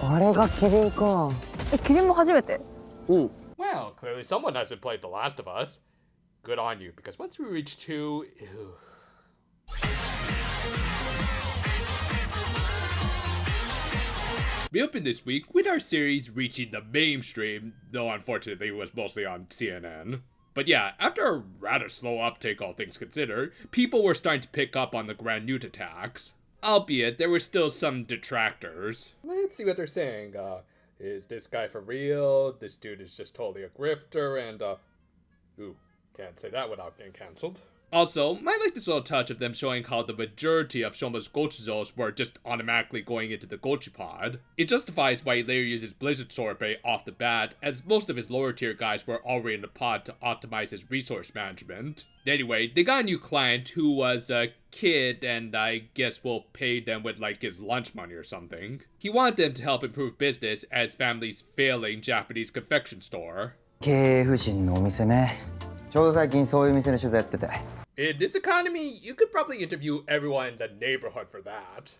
あれがキリンか。キリンも初めて うん。 Well, clearly someone hasn't played The Last of Us. Good on you, because once we reach 2, ew. We opened this week with our series reaching the mainstream, though unfortunately it was mostly on CNN. But yeah, after a rather slow uptake all things considered, people were starting to pick up on the Grand Newt attacks. Albeit, there were still some detractors. Let's see what they're saying. Is this guy for real? This dude is just totally a grifter, and ooh, can't say that without getting cancelled. Also, I like this little touch of them showing how the majority of Shoma's Gochuzos were just automatically going into the Gochi pod. It justifies why he later uses Blizzard Sorbet off the bat, as most of his lower tier guys were already in the pod to optimize his resource management. Anyway, they got a new client who was a kid, and I guess will pay them with like his lunch money or something. He wanted them to help improve business as family's failing Japanese confection store. 経営不振のお店ね。ちょうど最近そういう店の取材やってて。In this economy, you could probably interview everyone in the neighborhood for that.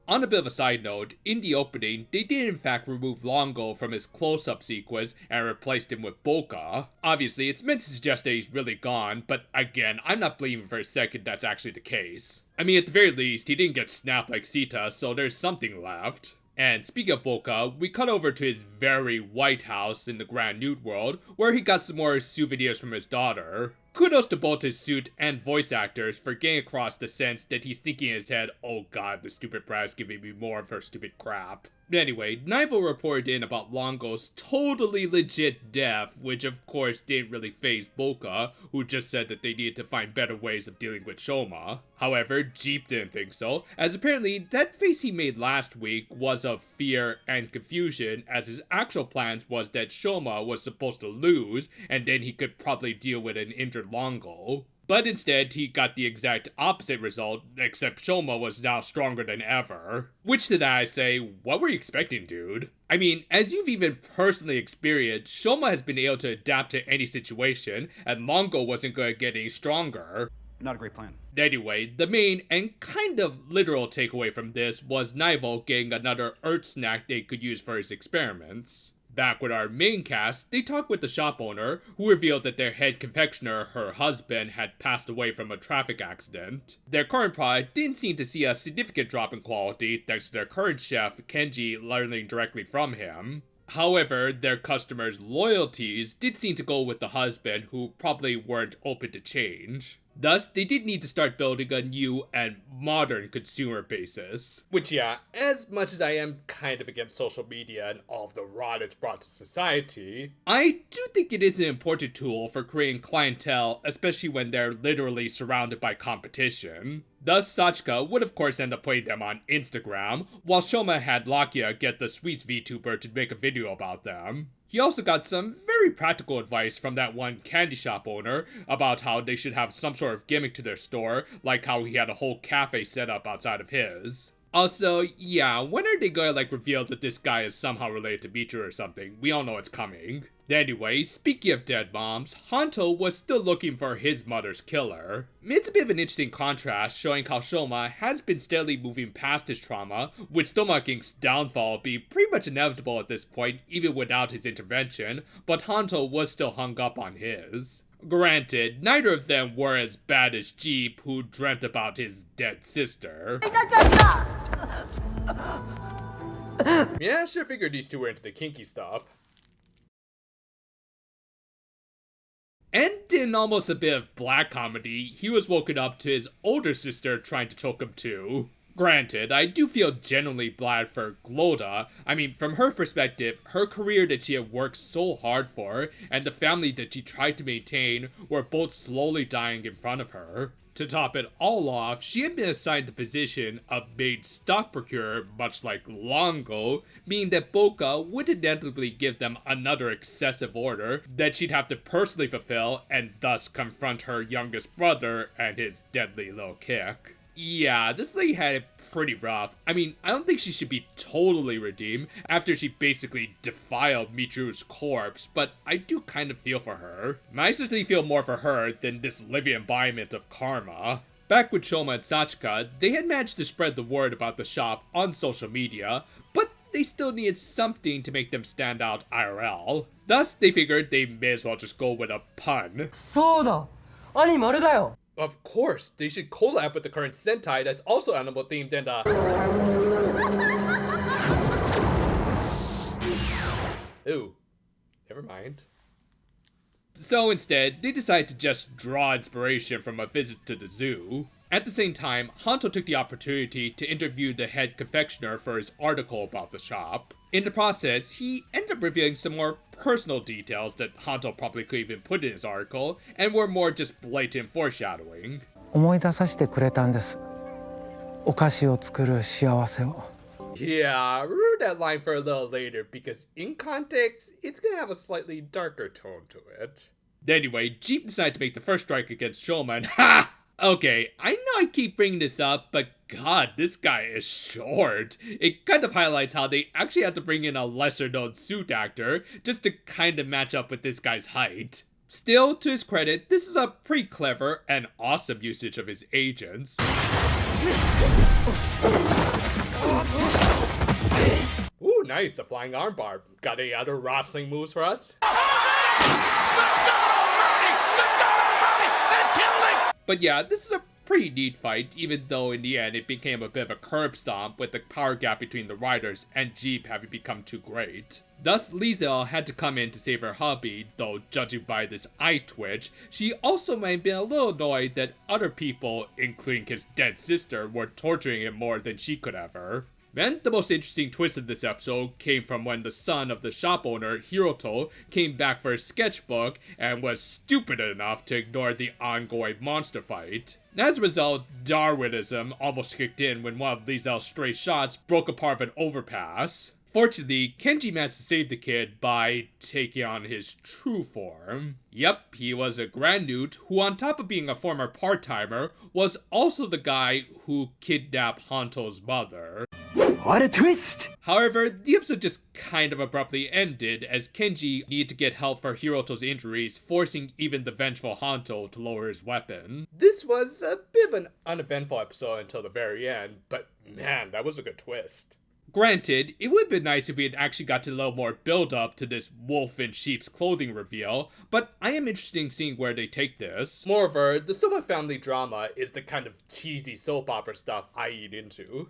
On a bit of a side note, in the opening, they did in fact remove Longo from his close-up sequence and replaced him with Boka. Obviously, it's meant to suggest that he's really gone, but again, I'm not believing for a second that's actually the case. I mean, at the very least, he didn't get snapped like Sita, so there's something left. And speaking of Boka, we cut over to his very white house in the Grand Newt world, where he got some more souvenirs from his daughter. Kudos to both his suit and voice actors for getting across the sense that he's thinking in his head, oh god, the stupid brat's giving me more of her stupid crap. Anyway, Naivo reported in about Longo's totally legit death, which of course didn't really faze Boka, who just said that they needed to find better ways of dealing with Shoma. However, Jeep didn't think so, as apparently that face he made last week was of fear and confusion, as his actual plans was that Shoma was supposed to lose, and then he could probably deal with an injured Longo. But instead, he got the exact opposite result, except Shoma was now stronger than ever. Which to that I say, what were you expecting, dude? I mean, as you've even personally experienced, Shoma has been able to adapt to any situation, and Longo wasn't going to get any stronger. Not a great plan. Anyway, the main and kind of literal takeaway from this was Naivo getting another Earth snack they could use for his experiments. Back with our main cast, they talked with the shop owner, who revealed that their head confectioner, her husband, had passed away from a traffic accident. Their current product didn't seem to see a significant drop in quality thanks to their current chef, Kenji, learning directly from him. However, their customers' loyalties did seem to go with the husband, who probably weren't open to change. Thus, they did need to start building a new and modern consumer basis. Which, yeah, as much as I am kind of against social media and all of the rot it's brought to society, I do think it is an important tool for creating clientele, especially when they're literally surrounded by competition. Thus, Sachika would of course end up putting them on Instagram, while Shoma had Lakia get the Sweets VTuber to make a video about them. He also got some very practical advice from that one candy shop owner about how they should have some sort of gimmick to their store, like how he had a whole cafe set up outside of his. Also, yeah, when are they gonna reveal that this guy is somehow related to Michiru or something? We all know it's coming. Anyway, speaking of dead moms, Hanto was still looking for his mother's killer. It's a bit of an interesting contrast, showing how Shoma has been steadily moving past his trauma, with Stomaching's downfall being pretty much inevitable at this point, even without his intervention, but Hanto was still hung up on his. Granted, neither of them were as bad as Jeep, who dreamt about his dead sister. Yeah, I sure figured these two were into the kinky stuff. And in almost a bit of black comedy, he was woken up to his older sister trying to choke him too. Granted, I do feel genuinely bad for Gloda. I mean, from her perspective, her career that she had worked so hard for, and the family that she tried to maintain, were both slowly dying in front of her. To top it all off, she had been assigned the position of maid stock procurer, much like Longo, meaning that Boka would inevitably give them another excessive order that she'd have to personally fulfill, and thus confront her youngest brother and his deadly little kick. Yeah, this lady had it pretty rough. I mean, I don't think she should be totally redeemed after she basically defiled Michiru's corpse, but I do kind of feel for her. I certainly feel more for her than this living embodiment of karma. Back with Shoma and Sachika, they had managed to spread the word about the shop on social media, but they still needed something to make them stand out IRL. Thus, they figured they may as well just go with a pun. そうだアニマルだよ Of course, they should collab with the current Sentai that's also animal themed and Ooh, never mind. So instead, they decided to just draw inspiration from a visit to the zoo. At the same time, Hanto took the opportunity to interview the head confectioner for his article about the shop. In the process, he ended up revealing some more personal details that Hanto probably could even put in his article, and were more just blatant foreshadowing. 思い出させてくれたんです。お菓子を作る幸せを。 Yeah, remember that line for a little later, because in context, it's gonna have a slightly darker tone to it. Anyway, Jeep decided to make the first strike against Shoma, and ha! Okay, I know I keep bringing this up, but god, this guy is short. It kind of highlights how they actually had to bring in a lesser-known suit actor just to kind of match up with this guy's height. Still, to his credit, this is a pretty clever and awesome usage of his agents. Ooh, nice, a flying armbar. Got any other wrestling moves for us? But yeah, this is a pretty neat fight, even though in the end it became a bit of a curb stomp with the power gap between the riders and Jeep having become too great. Thus, Liesel had to come in to save her hubby, though judging by this eye twitch, she also might have been a little annoyed that other people, including his dead sister, were torturing him more than she could ever. Then, the most interesting twist of this episode came from when the son of the shop owner, Hiroto, came back for his sketchbook and was stupid enough to ignore the ongoing monster fight. As a result, Darwinism almost kicked in when one of Liesel's stray shots broke a part of an overpass. Fortunately, Kenji managed to save the kid by taking on his true form. Yep, he was a Grand Newt who, on top of being a former part-timer, was also the guy who kidnapped Hanto's mother. What a twist! However, the episode just kind of abruptly ended as Kenji needed to get help for Hiroto's injuries, forcing even the vengeful Hanto to lower his weapon. This was a bit of an uneventful episode until the very end, but man, that was a good twist. Granted, it would have been nice if we had actually got to a little more build up to this wolf in sheep's clothing reveal, but I am interested in seeing where they take this. Moreover, the Stoma family drama is the kind of cheesy soap opera stuff I eat into.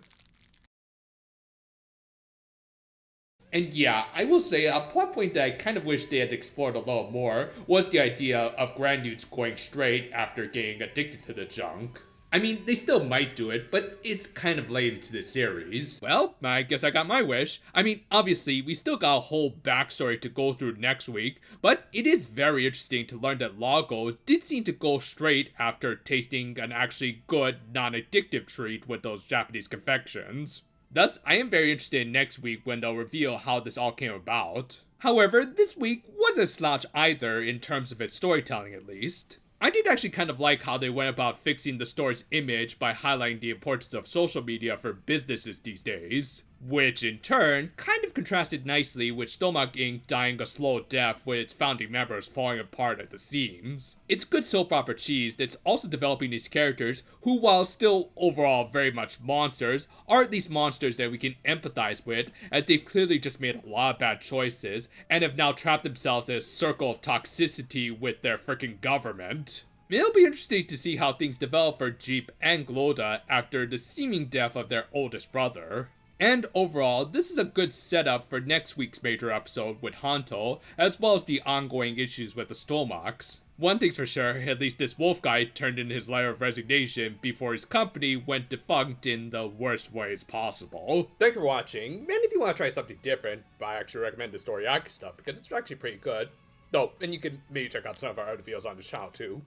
And yeah, I will say a plot point that I kind of wish they had explored a little more was the idea of Grand Newts going straight after getting addicted to the junk. I mean, they still might do it, but it's kind of late into the series. Well, I guess I got my wish. I mean, obviously, we still got a whole backstory to go through next week, but it is very interesting to learn that Lago did seem to go straight after tasting an actually good, non-addictive treat with those Japanese confections. Thus, I am very interested in next week when they'll reveal how this all came about. However, this week wasn't a slouch either in terms of its storytelling at least. I did actually kind of like how they went about fixing the store's image by highlighting the importance of social media for businesses these days, which in turn kind of contrasted nicely with Stomach Inc. dying a slow death with its founding members falling apart at the seams. It's good soap opera cheese that's also developing these characters who, while still overall very much monsters, are at least monsters that we can empathize with, as they've clearly just made a lot of bad choices and have now trapped themselves in a circle of toxicity with their freaking government. It'll be interesting to see how things develop for Jeep and Gloda after the seeming death of their oldest brother. And overall, this is a good setup for next week's major episode with Hanto, as well as the ongoing issues with the Stomachs. One thing's for sure, at least this wolf guy turned in his letter of resignation before his company went defunct in the worst ways possible. Thanks for watching, and if you want to try something different, I actually recommend the Storyaki stuff because it's actually pretty good. Oh, and you can maybe check out some of our other videos on the channel too.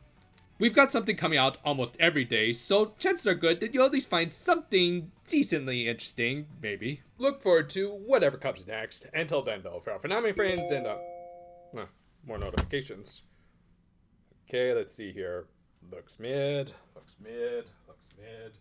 We've got something coming out almost every day, so chances are good that you'll at least find something decently interesting, maybe. Look forward to whatever comes next. Until then, though, for now, my friends, and, more notifications. Okay, let's see here. Looks mid, looks mid, looks mid.